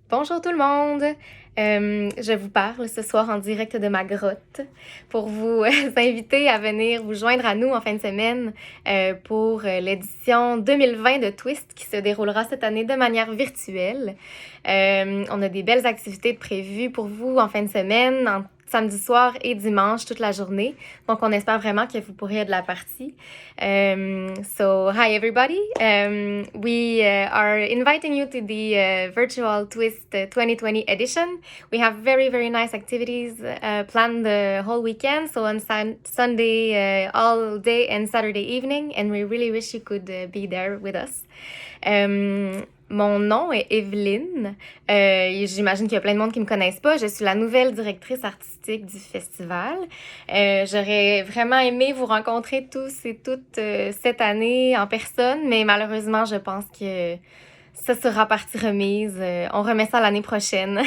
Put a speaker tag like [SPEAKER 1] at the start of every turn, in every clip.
[SPEAKER 1] Bonjour tout le monde! Je vous parle ce soir en direct de ma grotte pour vous inviter à venir vous joindre à nous en fin de semaine pour l'édition 2020 de Twist qui se déroulera cette année de manière virtuelle. On a des belles activités prévues pour vous en fin de semaine, samedi soir et dimanche toute la journée. Donc, on espère vraiment que vous pourrez être de la partie. So, hi everybody. We are inviting you to the virtual Twist 2020 edition. We have very, very nice activities planned the whole weekend. So, on Sunday, all day and Saturday evening. And we really wish you could be there with us. Mon nom est Evelyne. J'imagine qu'il y a plein de monde qui me connaissent pas. Je suis la nouvelle directrice artistique du festival. J'aurais vraiment aimé vous rencontrer tous et toutes cette année en personne, mais malheureusement, je pense que ça sera partie remise. On remet ça l'année prochaine.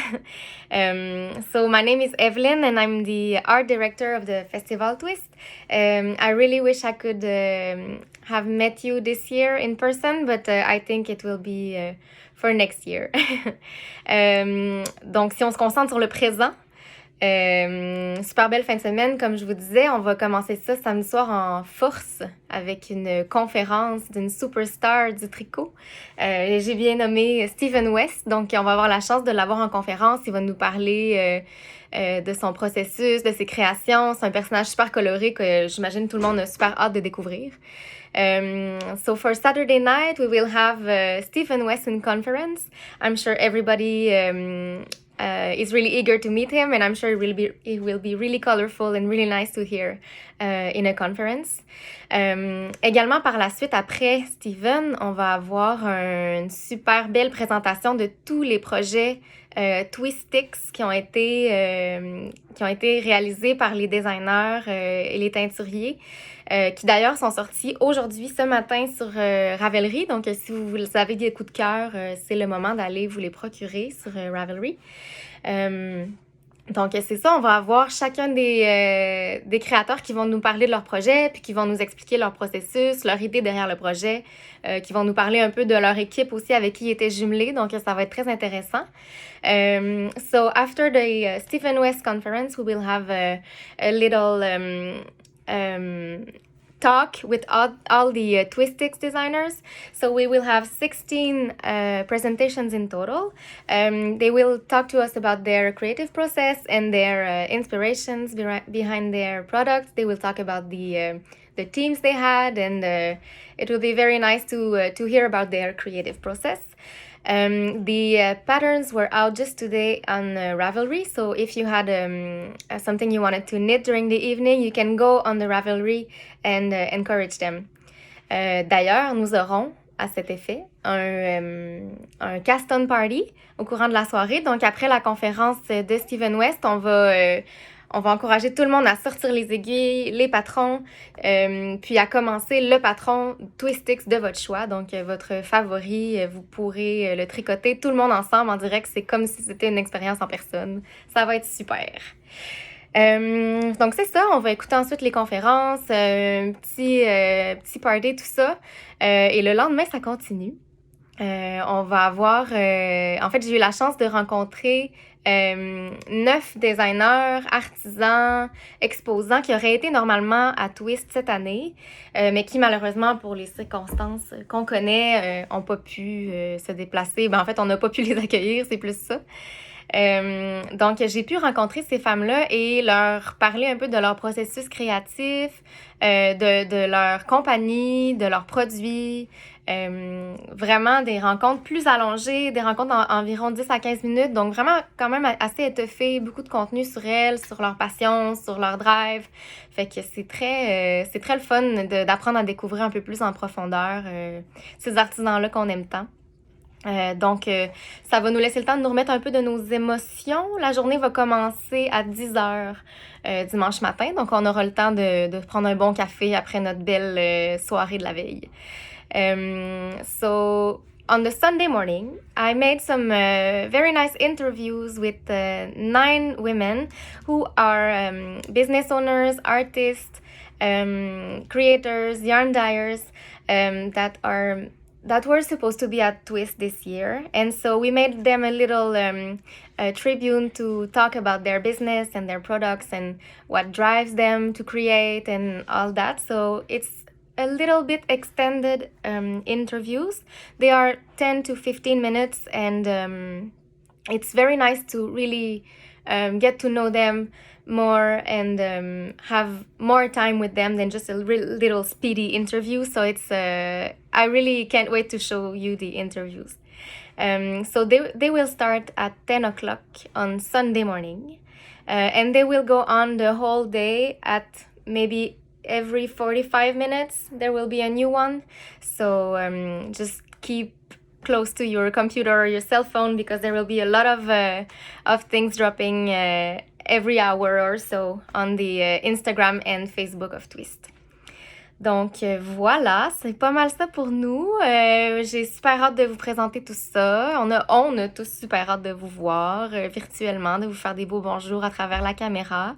[SPEAKER 1] So my name is Evelyn and I'm the art director of the Festival Twist. I really wish I could have met you this year in person, but I think it will be for next year. Donc, si on se concentre sur le présent, super belle fin de semaine, comme je vous disais. On va commencer ça samedi soir en force avec une conférence d'une superstar du tricot. J'ai bien nommé Stephen West, donc on va avoir la chance de l'avoir en conférence. Il va nous parler de son processus, de ses créations. C'est un personnage super coloré que j'imagine tout le monde a super hâte de découvrir. So for Saturday night, we will have Stephen West in conference. I'm sure everybody is really eager to meet him, and I'm sure it will be really colorful and really nice to hear in a conference. Également, par la suite, après Stephen, on va avoir une super belle présentation de tous les projets Twistix qui ont été réalisés par les designers et les teinturiers, qui d'ailleurs sont sortis aujourd'hui, ce matin, sur Ravelry. Donc, si vous avez des coups de cœur, c'est le moment d'aller vous les procurer sur Ravelry. Donc, c'est ça, on va avoir chacun des créateurs qui vont nous parler de leur projet, puis qui vont nous expliquer leur processus, leur idée derrière le projet, qui vont nous parler un peu de leur équipe aussi avec qui ils étaient jumelés. Donc, ça va être très intéressant. So, after the Stephen West conference, we will have a little talk with all the Twistix designers. So we will have 16 presentations in total. They will talk to us about their creative process and their inspirations behind their products. They will talk about the teams they had, and it will be very nice to hear about their creative process. The patterns were out just today on Ravelry, so if you had something you wanted to knit during the evening, you can go on the Ravelry and encourage them. D'ailleurs, nous aurons à cet effet un cast-on party au courant de la soirée. Donc, après la conférence de Stephen West, on va encourager tout le monde à sortir les aiguilles, les patrons, puis à commencer le patron Twistix de votre choix. Donc, votre favori, vous pourrez le tricoter tout le monde ensemble en direct. C'est comme si c'était une expérience en personne. Ça va être super. Donc, c'est ça. On va écouter ensuite les conférences, petit party, tout ça. Et le lendemain, ça continue. On va avoir... en fait, j'ai eu la chance de rencontrer 9 designers, artisans, exposants qui auraient été normalement à Twist cette année, mais qui malheureusement, pour les circonstances qu'on connaît, n'ont pas pu se déplacer. En fait, on n'a pas pu les accueillir, c'est plus ça. Donc, j'ai pu rencontrer ces femmes-là et leur parler un peu de leur processus créatif, de leur compagnie, de leurs produits. Vraiment des rencontres plus allongées, des rencontres environ 10 à 15 minutes. Donc, vraiment quand même assez étoffé, beaucoup de contenu sur elles, sur leur passion, sur leur drive. Fait que c'est très le fun d'apprendre à découvrir un peu plus en profondeur ces artisans-là qu'on aime tant. Donc, ça va nous laisser le temps de nous remettre un peu de nos émotions. La journée va commencer à 10h dimanche matin. Donc, on aura le temps de prendre un bon café après notre belle soirée de la veille. So, on the Sunday morning, I made some very nice interviews with 9 women who are business owners, artists, creators, yarn dyers that are that were supposed to be at Twist this year. And so we made them a little tribune to talk about their business and their products and what drives them to create and all that. So it's a little bit extended interviews. They are 10 to 15 minutes, and it's very nice to really get to know them more and have more time with them than just a little speedy interview. So it's I really can't wait to show you the interviews. So they will start at 10 o'clock on Sunday morning, and they will go on the whole day. At maybe every 45 minutes there will be a new one. So just keep close to your computer or your cell phone, because there will be a lot of things dropping every hour or so on the Instagram and Facebook of Twist. Donc voilà, c'est pas mal ça pour nous. J'ai super hâte de vous présenter tout ça. On a tous super hâte de vous voir virtuellement, de vous faire des beaux bonjours à travers la caméra.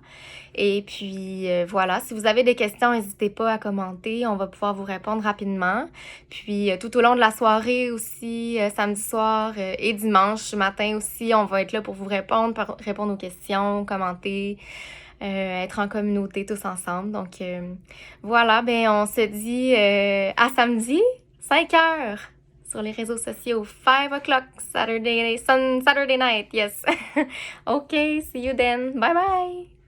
[SPEAKER 1] Et puis voilà, si vous avez des questions, n'hésitez pas à commenter. On va pouvoir vous répondre rapidement. Puis tout au long de la soirée aussi, samedi soir et dimanche matin aussi, on va être là pour vous répondre aux questions, commenter. Être en communauté tous ensemble. Donc voilà, ben on se dit à samedi, 5 heures, sur les réseaux sociaux, 5 o'clock Saturday night, yes. Okay, see you then. Bye bye.